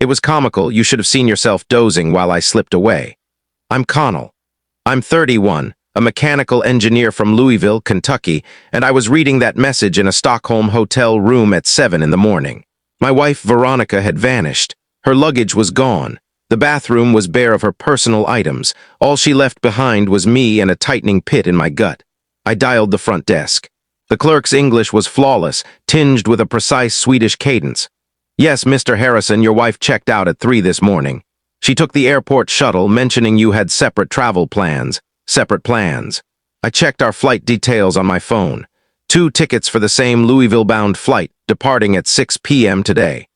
It was comical. You should have seen yourself dozing while I slipped away. I'm Connell. I'm 31, a mechanical engineer from Louisville, Kentucky, and I was reading that message in a Stockholm hotel room at 7 in the morning. My wife, Veronica, had vanished. Her luggage was gone. The bathroom was bare of her personal items. All she left behind was me and a tightening pit in my gut. I dialed the front desk. The clerk's English was flawless, tinged with a precise Swedish cadence. Yes, Mr. Harrison, your wife checked out at 3 this morning. She took the airport shuttle, mentioning you had separate travel plans. Separate plans. I checked our flight details on my phone. 2 tickets for the same Louisville-bound flight, departing at 6 p.m. today.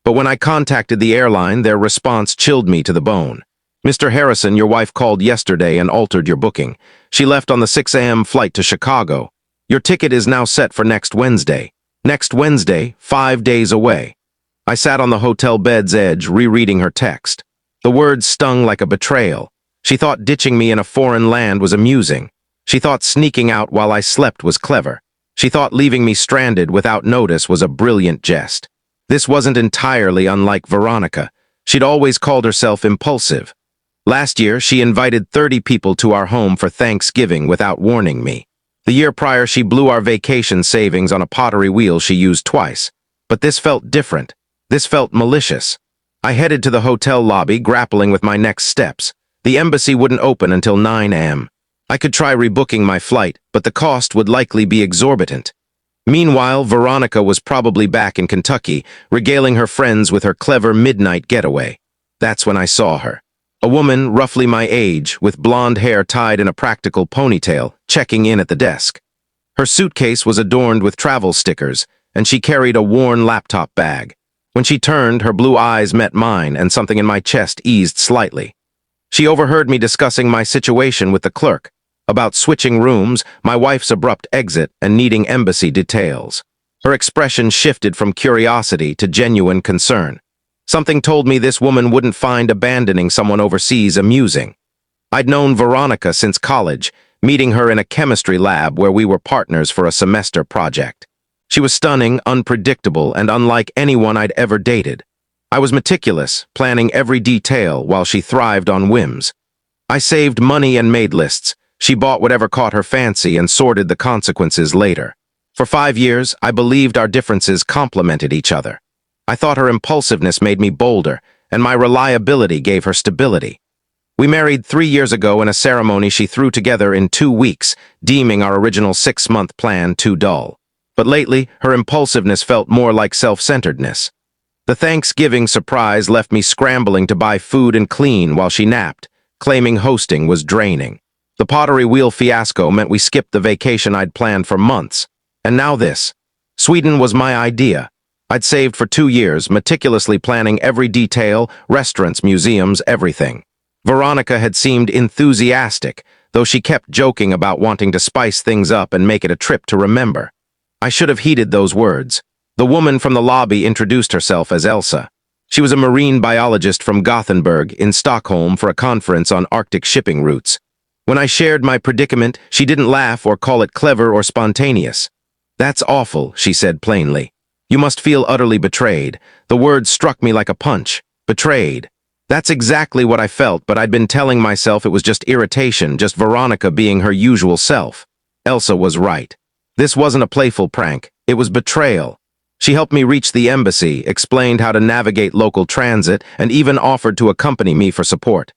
But when I contacted the airline, their response chilled me to the bone. Mr. Harrison, your wife called yesterday and altered your booking. She left on the 6 a.m. flight to Chicago. Your ticket is now set for next Wednesday. Next Wednesday, 5 days away. I sat on the hotel bed's edge, rereading her text. The words stung like a betrayal. She thought ditching me in a foreign land was amusing. She thought sneaking out while I slept was clever. She thought leaving me stranded without notice was a brilliant jest. This wasn't entirely unlike Veronica. She'd always called herself impulsive. Last year, she invited 30 people to our home for Thanksgiving without warning me. The year prior, she blew our vacation savings on a pottery wheel she used twice. But this felt different. This felt malicious. I headed to the hotel lobby, grappling with my next steps. The embassy wouldn't open until 9 a.m. I could try rebooking my flight, but the cost would likely be exorbitant. Meanwhile, Veronica was probably back in Kentucky, regaling her friends with her clever midnight getaway. That's when I saw her. A woman roughly my age, with blonde hair tied in a practical ponytail, checking in at the desk. Her suitcase was adorned with travel stickers, and she carried a worn laptop bag. When she turned, her blue eyes met mine, and something in my chest eased slightly. She overheard me discussing my situation with the clerk, about switching rooms, my wife's abrupt exit, and needing embassy details. Her expression shifted from curiosity to genuine concern. Something told me this woman wouldn't find abandoning someone overseas amusing. I'd known Veronica since college, meeting her in a chemistry lab where we were partners for a semester project. She was stunning, unpredictable, and unlike anyone I'd ever dated. I was meticulous, planning every detail while she thrived on whims. I saved money and made lists. She bought whatever caught her fancy and sorted the consequences later. For 5 years, I believed our differences complemented each other. I thought her impulsiveness made me bolder, and my reliability gave her stability. We married 3 years ago in a ceremony she threw together in 2 weeks, deeming our original 6-month plan too dull. But lately, her impulsiveness felt more like self-centeredness. The Thanksgiving surprise left me scrambling to buy food and clean while she napped, claiming hosting was draining. The pottery wheel fiasco meant we skipped the vacation I'd planned for months. And now this. Sweden was my idea. I'd saved for 2 years, meticulously planning every detail, restaurants, museums, everything. Veronica had seemed enthusiastic, though she kept joking about wanting to spice things up and make it a trip to remember. I should have heeded those words. The woman from the lobby introduced herself as Elsa. She was a marine biologist from Gothenburg in Stockholm for a conference on Arctic shipping routes. When I shared my predicament, she didn't laugh or call it clever or spontaneous. "That's awful," she said plainly. "You must feel utterly betrayed." The word struck me like a punch. Betrayed. That's exactly what I felt, but I'd been telling myself it was just irritation, just Veronica being her usual self. Elsa was right. This wasn't a playful prank. It was betrayal. She helped me reach the embassy, explained how to navigate local transit, and even offered to accompany me for support.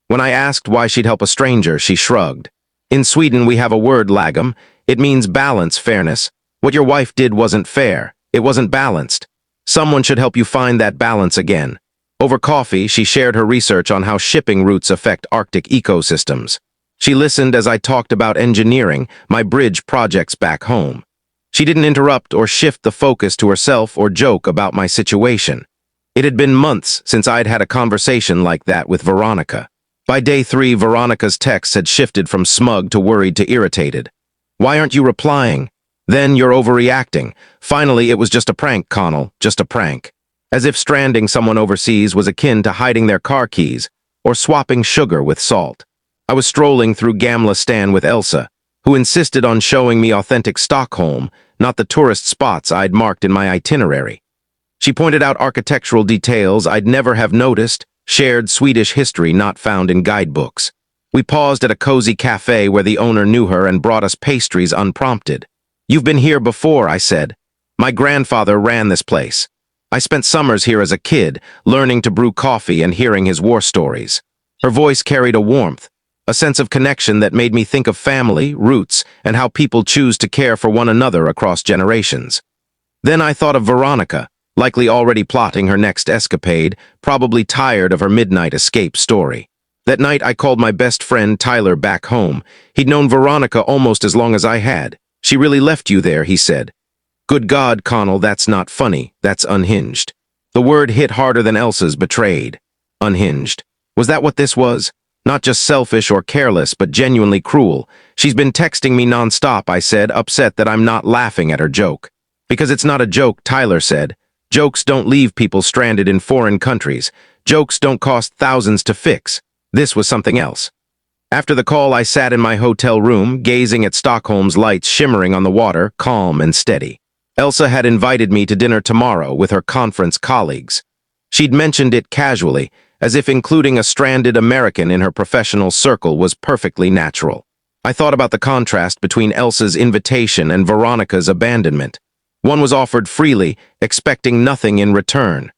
When I asked why she'd help a stranger, she shrugged. In Sweden, we have a word, lagom. It means balance, fairness. What your wife did wasn't fair. It wasn't balanced. Someone should help you find that balance again. Over coffee, she shared her research on how shipping routes affect Arctic ecosystems. She listened as I talked about engineering, my bridge projects back home. She didn't interrupt or shift the focus to herself or joke about my situation. It had been months since I'd had a conversation like that with Veronica. By day 3, Veronica's texts had shifted from smug to worried to irritated. "Why aren't you replying? Then you're overreacting. Finally, it was just a prank, Connell, just a prank." As if stranding someone overseas was akin to hiding their car keys or swapping sugar with salt. I was strolling through Gamla Stan with Elsa, who insisted on showing me authentic Stockholm, not the tourist spots I'd marked in my itinerary. She pointed out architectural details I'd never have noticed, shared Swedish history not found in guidebooks. We paused at a cozy cafe where the owner knew her and brought us pastries unprompted. "You've been here before," I said. "My grandfather ran this place. I spent summers here as a kid, learning to brew coffee and hearing his war stories." Her voice carried a warmth, a sense of connection that made me think of family, roots, and how people choose to care for one another across generations. Then I thought of Veronica, likely already plotting her next escapade, probably tired of her midnight escape story. That night I called my best friend Tyler back home. He'd known Veronica almost as long as I had. "She really left you there," he said. "Good God, Connell, that's not funny, that's unhinged." The word hit harder than Elsa's betrayed. Unhinged. Was that what this was? Not just selfish or careless, but genuinely cruel. "She's been texting me nonstop," I said, upset that I'm not laughing at her joke. "Because it's not a joke," Tyler said. "Jokes don't leave people stranded in foreign countries. Jokes don't cost thousands to fix." This was something else. After the call, I sat in my hotel room, gazing at Stockholm's lights shimmering on the water, calm and steady. Elsa had invited me to dinner tomorrow with her conference colleagues. She'd mentioned it casually, as if including a stranded American in her professional circle was perfectly natural. I thought about the contrast between Elsa's invitation and Veronica's abandonment. One was offered freely, expecting nothing in return.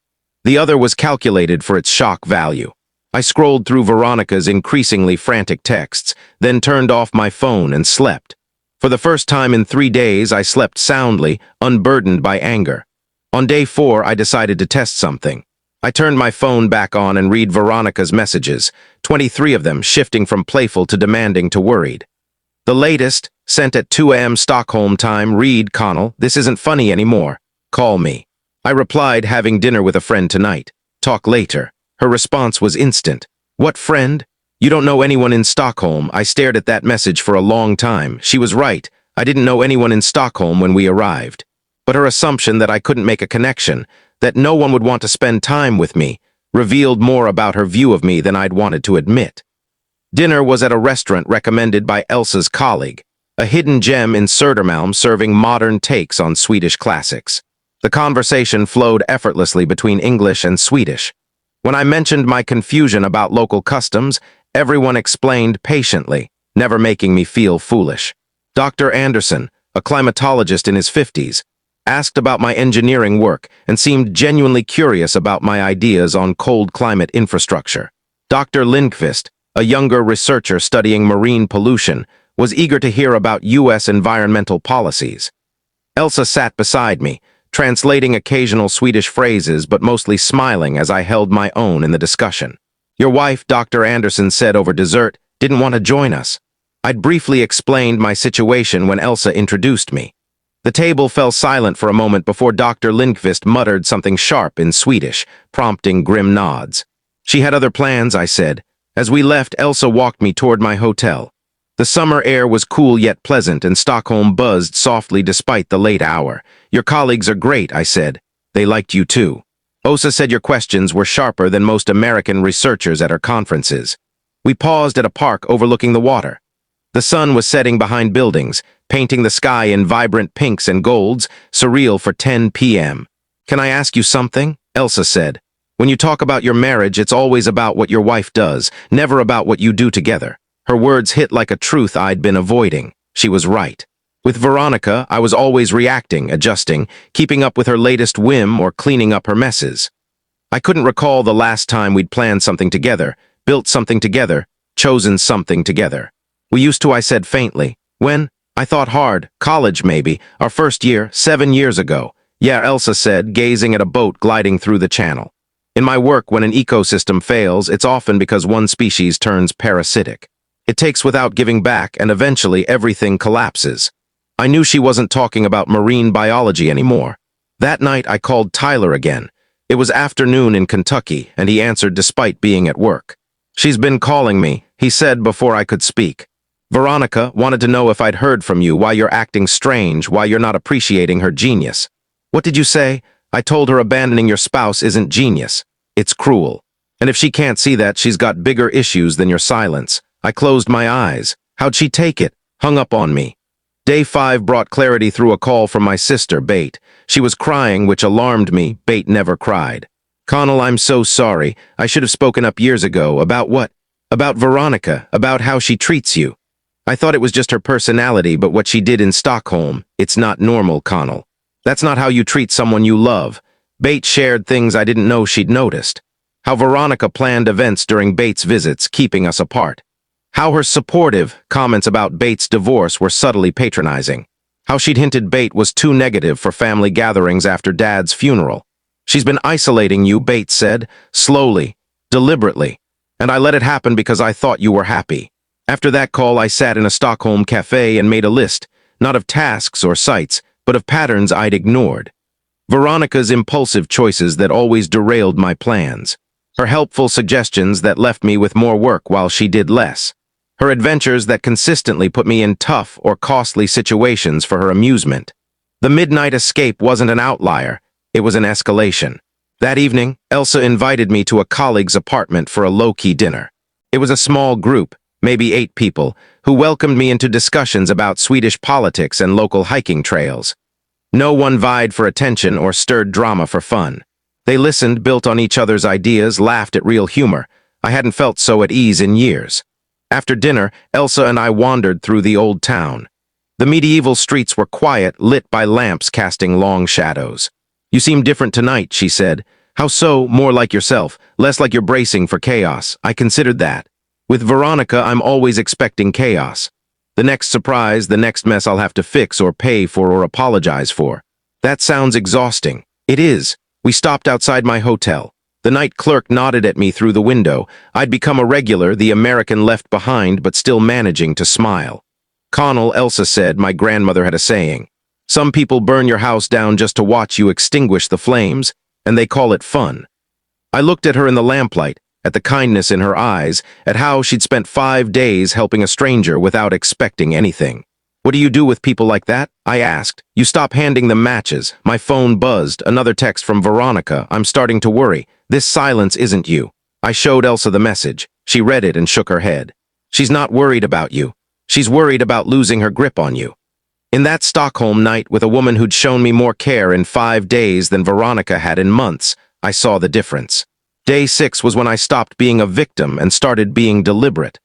The other was calculated for its shock value. I scrolled through Veronica's increasingly frantic texts, then turned off my phone and slept. For the first time in 3 days, I slept soundly, unburdened by anger. On day 4, I decided to test something. I turned my phone back on and read Veronica's messages, 23 of them shifting from playful to demanding to worried. The latest, sent at 2 a.m. Stockholm time, read, "Connell, this isn't funny anymore. Call me." I replied, "Having dinner with a friend tonight. Talk later." Her response was instant. "What friend? You don't know anyone in Stockholm." I stared at that message for a long time. She was right. I didn't know anyone in Stockholm when we arrived. But her assumption that I couldn't make a connection, that no one would want to spend time with me, revealed more about her view of me than I'd wanted to admit. Dinner was at a restaurant recommended by Elsa's colleague, a hidden gem in Södermalm serving modern takes on Swedish classics. The conversation flowed effortlessly between English and Swedish. When I mentioned my confusion about local customs, everyone explained patiently, never making me feel foolish. Dr. Anderson, a climatologist in his 50s, asked about my engineering work and seemed genuinely curious about my ideas on cold climate infrastructure. Dr. Lindqvist, a younger researcher studying marine pollution, was eager to hear about U.S. environmental policies. Elsa sat beside me, translating occasional Swedish phrases but mostly smiling as I held my own in the discussion. "Your wife," Dr. Anderson said over dessert, "didn't want to join us." I'd briefly explained my situation when Elsa introduced me. The table fell silent for a moment before Dr. Lindqvist muttered something sharp in Swedish, prompting grim nods. "She had other plans," I said. As we left, Elsa walked me toward my hotel. The summer air was cool yet pleasant, and Stockholm buzzed softly despite the late hour. "Your colleagues are great," I said. "They liked you too." Osa said your questions were sharper than most American researchers at her conferences. We paused at a park overlooking the water. The sun was setting behind buildings, painting the sky in vibrant pinks and golds, surreal for 10 p.m. "Can I ask you something?" Elsa said. "When you talk about your marriage, it's always about what your wife does, never about what you do together." Her words hit like a truth I'd been avoiding. She was right. With Veronica, I was always reacting, adjusting, keeping up with her latest whim or cleaning up her messes. I couldn't recall the last time we'd planned something together, built something together, chosen something together. "We used to," I said faintly. "When?" I thought hard. "College, maybe. Our first year, 7 years ago." "Yeah," Elsa said, gazing at a boat gliding through the channel. "In my work, when an ecosystem fails, it's often because one species turns parasitic. It takes without giving back, and eventually everything collapses." I knew she wasn't talking about marine biology anymore. That night, I called Tyler again. It was afternoon in Kentucky, and he answered despite being at work. "She's been calling me," he said before I could speak. "Veronica wanted to know if I'd heard from you, why you're acting strange, why you're not appreciating her genius." "What did you say?" "I told her abandoning your spouse isn't genius. It's cruel. And if she can't see that, she's got bigger issues than your silence." I closed my eyes. How'd she take it? Hung up on me. Day 5 brought clarity through a call from my sister, Bate. She was crying, which alarmed me. Bate never cried. Connell, I'm so sorry. I should have spoken up years ago. About what? About Veronica, about how she treats you. I thought it was just her personality, but what she did in Stockholm, it's not normal, Connell. That's not how you treat someone you love. Bate shared things I didn't know she'd noticed. How Veronica planned events during Bate's visits, keeping us apart. How her supportive comments about Bate's divorce were subtly patronizing. How she'd hinted Bate was too negative for family gatherings after Dad's funeral. She's been isolating you, Bate said, slowly, deliberately. And I let it happen because I thought you were happy. After that call, I sat in a Stockholm cafe and made a list, not of tasks or sites, but of patterns I'd ignored. Veronica's impulsive choices that always derailed my plans. Her helpful suggestions that left me with more work while she did less. Her adventures that consistently put me in tough or costly situations for her amusement. The midnight escape wasn't an outlier, it was an escalation. That evening, Elsa invited me to a colleague's apartment for a low-key dinner. It was a small group, maybe 8 people, who welcomed me into discussions about Swedish politics and local hiking trails. No one vied for attention or stirred drama for fun. They listened, built on each other's ideas, laughed at real humor. I hadn't felt so at ease in years. After dinner, Elsa and I wandered through the old town. The medieval streets were quiet, lit by lamps casting long shadows. You seem different tonight, she said. How so? More like yourself, less like you're bracing for chaos. I considered that. With Veronica, I'm always expecting chaos. The next surprise, the next mess I'll have to fix or pay for or apologize for. That sounds exhausting. It is. We stopped outside my hotel. The night clerk nodded at me through the window. I'd become a regular, the American left behind, but still managing to smile. Connell, Elsa said, my grandmother had a saying. Some people burn your house down just to watch you extinguish the flames, and they call it fun. I looked at her in the lamplight, at the kindness in her eyes, at how she'd spent 5 days helping a stranger without expecting anything. What do you do with people like that? I asked. You stop handing them matches. My phone buzzed. Another text from Veronica. I'm starting to worry. This silence isn't you. I showed Elsa the message. She read it and shook her head. She's not worried about you. She's worried about losing her grip on you. In that Stockholm night with a woman who'd shown me more care in 5 days than Veronica had in months, I saw the difference. Day 6 was when I stopped being a victim and started being deliberate.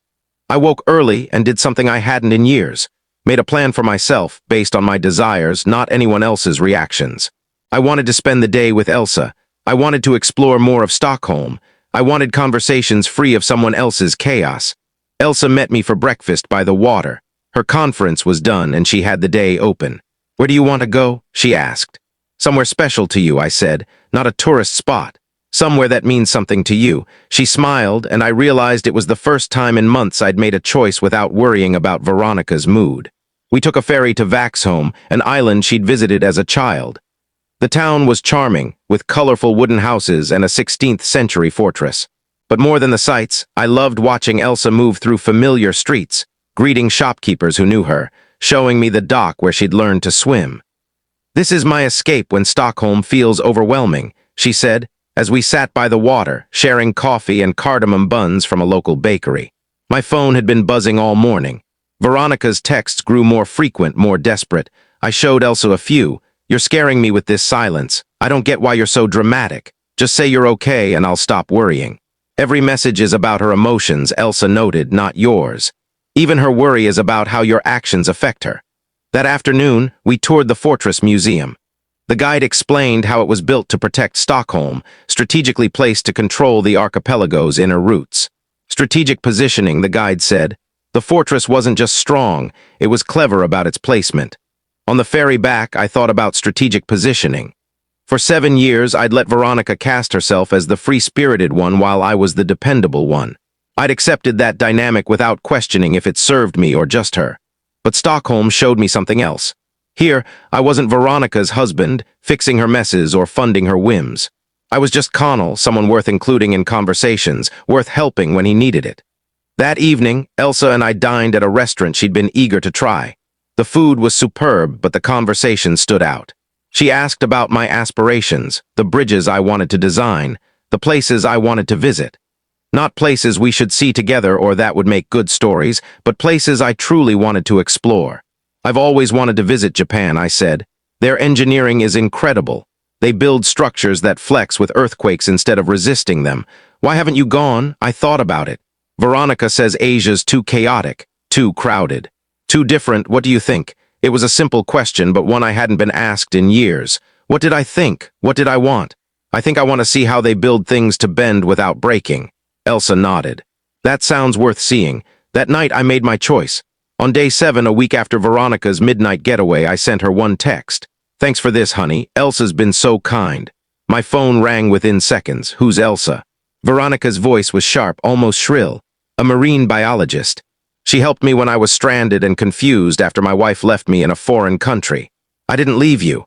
I woke early and did something I hadn't in years. Made a plan for myself, based on my desires, not anyone else's reactions. I wanted to spend the day with Elsa. I wanted to explore more of Stockholm. I wanted conversations free of someone else's chaos. Elsa met me for breakfast by the water. Her conference was done and she had the day open. Where do you want to go? She asked. Somewhere special to you, I said. Not a tourist spot. Somewhere that means something to you. She smiled, and I realized it was the first time in months I'd made a choice without worrying about Veronica's mood. We took a ferry to Vaxholm, an island she'd visited as a child. The town was charming, with colorful wooden houses and a 16th-century fortress. But more than the sights, I loved watching Elsa move through familiar streets, greeting shopkeepers who knew her, showing me the dock where she'd learned to swim. This is my escape when Stockholm feels overwhelming, she said, as we sat by the water, sharing coffee and cardamom buns from a local bakery. My phone had been buzzing all morning. Veronica's texts grew more frequent, more desperate. I showed Elsa a few. You're scaring me with this silence. I don't get why you're so dramatic. Just say you're okay and I'll stop worrying. Every message is about her emotions, Elsa noted, not yours. Even her worry is about how your actions affect her. That afternoon, we toured the Fortress Museum. The guide explained how it was built to protect Stockholm, strategically placed to control the archipelago's inner routes. Strategic positioning, the guide said. The fortress wasn't just strong, it was clever about its placement. On the ferry back, I thought about strategic positioning. For 7 years, I'd let Veronica cast herself as the free-spirited one while I was the dependable one. I'd accepted that dynamic without questioning if it served me or just her. But Stockholm showed me something else. Here, I wasn't Veronica's husband, fixing her messes or funding her whims. I was just Connell, someone worth including in conversations, worth helping when he needed it. That evening, Elsa and I dined at a restaurant she'd been eager to try. The food was superb, but the conversation stood out. She asked about my aspirations, the bridges I wanted to design, the places I wanted to visit. Not places we should see together or that would make good stories, but places I truly wanted to explore. I've always wanted to visit Japan, I said. Their engineering is incredible. They build structures that flex with earthquakes instead of resisting them. Why haven't you gone? I thought about it. Veronica says Asia's too chaotic, too crowded. Too different, what do you think? It was a simple question, but one I hadn't been asked in years. What did I think? What did I want? I think I want to see how they build things to bend without breaking. Elsa nodded. That sounds worth seeing. That night I made my choice. On day 7, a week after Veronica's midnight getaway, I sent her one text. Thanks for this, honey. Elsa's been so kind. My phone rang within seconds. Who's Elsa? Veronica's voice was sharp, almost shrill. A marine biologist. She helped me when I was stranded and confused after my wife left me in a foreign country. I didn't leave you.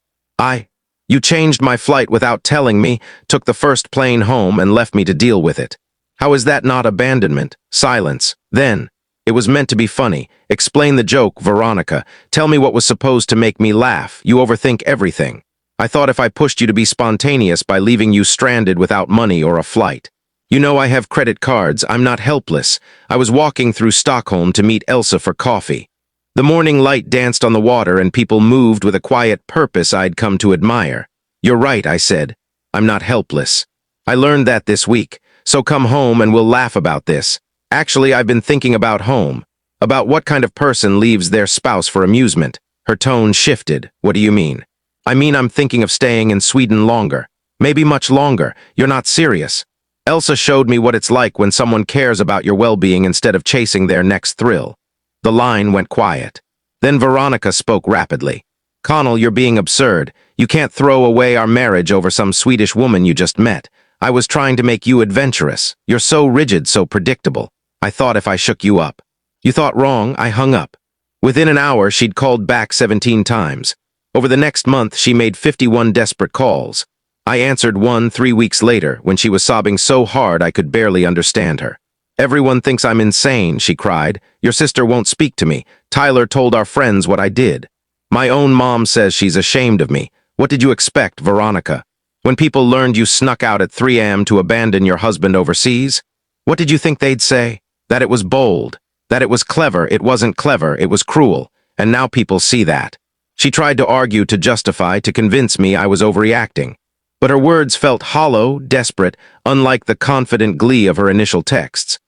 You changed my flight without telling me, took the first plane home and left me to deal with it. How is that not abandonment? Silence. Then. It was meant to be funny. Explain the joke, Veronica. Tell me what was supposed to make me laugh. You overthink everything. I thought if I pushed you to be spontaneous by leaving you stranded without money or a flight. You know I have credit cards. I'm not helpless. I was walking through Stockholm to meet Elsa for coffee. The morning light danced on the water and people moved with a quiet purpose I'd come to admire. You're right, I said. I'm not helpless. I learned that this week, so come home and we'll laugh about this. Actually, I've been thinking about home, about what kind of person leaves their spouse for amusement. Her tone shifted. What do you mean? I mean I'm thinking of staying in Sweden longer. Maybe much longer. You're not serious. Elsa showed me what it's like when someone cares about your well-being instead of chasing their next thrill. The line went quiet. Then Veronica spoke rapidly. Connell, you're being absurd. You can't throw away our marriage over some Swedish woman you just met. I was trying to make you adventurous. You're so rigid, so predictable. I thought if I shook you up. You thought wrong, I hung up. Within an hour, she'd called back 17 times. Over the next month, she made 51 desperate calls. I answered one 3 weeks later when she was sobbing so hard I could barely understand her. Everyone thinks I'm insane, she cried. Your sister won't speak to me. Tyler told our friends what I did. My own mom says she's ashamed of me. What did you expect, Veronica? When people learned you snuck out at 3 a.m. to abandon your husband overseas? What did you think they'd say? That it was bold. That it was clever. It wasn't clever. It was cruel. And now people see that. She tried to argue, to justify, to convince me I was overreacting. But her words felt hollow, desperate, unlike the confident glee of her initial texts.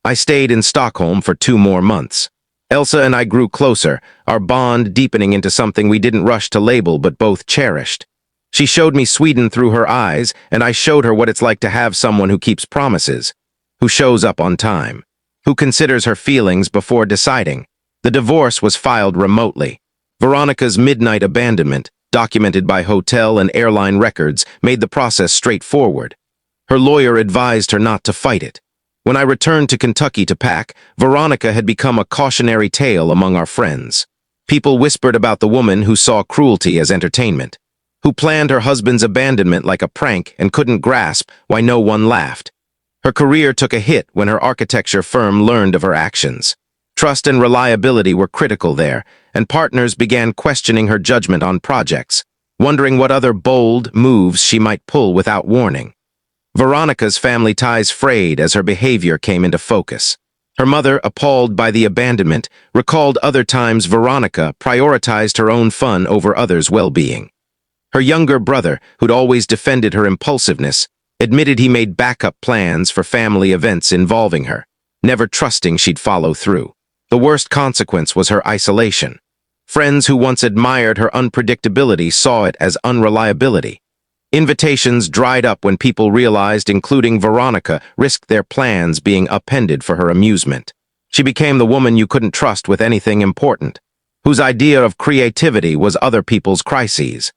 I stayed in Stockholm for 2 more months. Elsa and I grew closer, our bond deepening into something we didn't rush to label but both cherished. She showed me Sweden through her eyes, and I showed her what it's like to have someone who keeps promises, who shows up on time, who considers her feelings before deciding. The divorce was filed remotely. Veronica's midnight abandonment, documented by hotel and airline records, made the process straightforward. Her lawyer advised her not to fight it. When I returned to Kentucky to pack, Veronica had become a cautionary tale among our friends. People whispered about the woman who saw cruelty as entertainment, who planned her husband's abandonment like a prank and couldn't grasp why no one laughed. Her career took a hit when her architecture firm learned of her actions. Trust and reliability were critical there, and partners began questioning her judgment on projects, wondering what other bold moves she might pull without warning. Veronica's family ties frayed as her behavior came into focus. Her mother, appalled by the abandonment, recalled other times Veronica prioritized her own fun over others' well-being. Her younger brother, who'd always defended her impulsiveness, admitted he made backup plans for family events involving her, never trusting she'd follow through. The worst consequence was her isolation. Friends who once admired her unpredictability saw it as unreliability. Invitations dried up when people realized, including Veronica, risked their plans being upended for her amusement. She became the woman you couldn't trust with anything important, whose idea of creativity was other people's crises.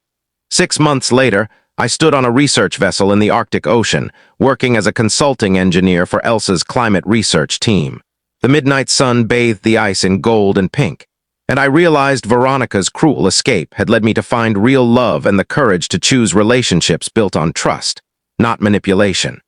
6 months later, I stood on a research vessel in the Arctic Ocean, working as a consulting engineer for Elsa's climate research team. The midnight sun bathed the ice in gold and pink, and I realized Veronica's cruel escape had led me to find real love and the courage to choose relationships built on trust, not manipulation.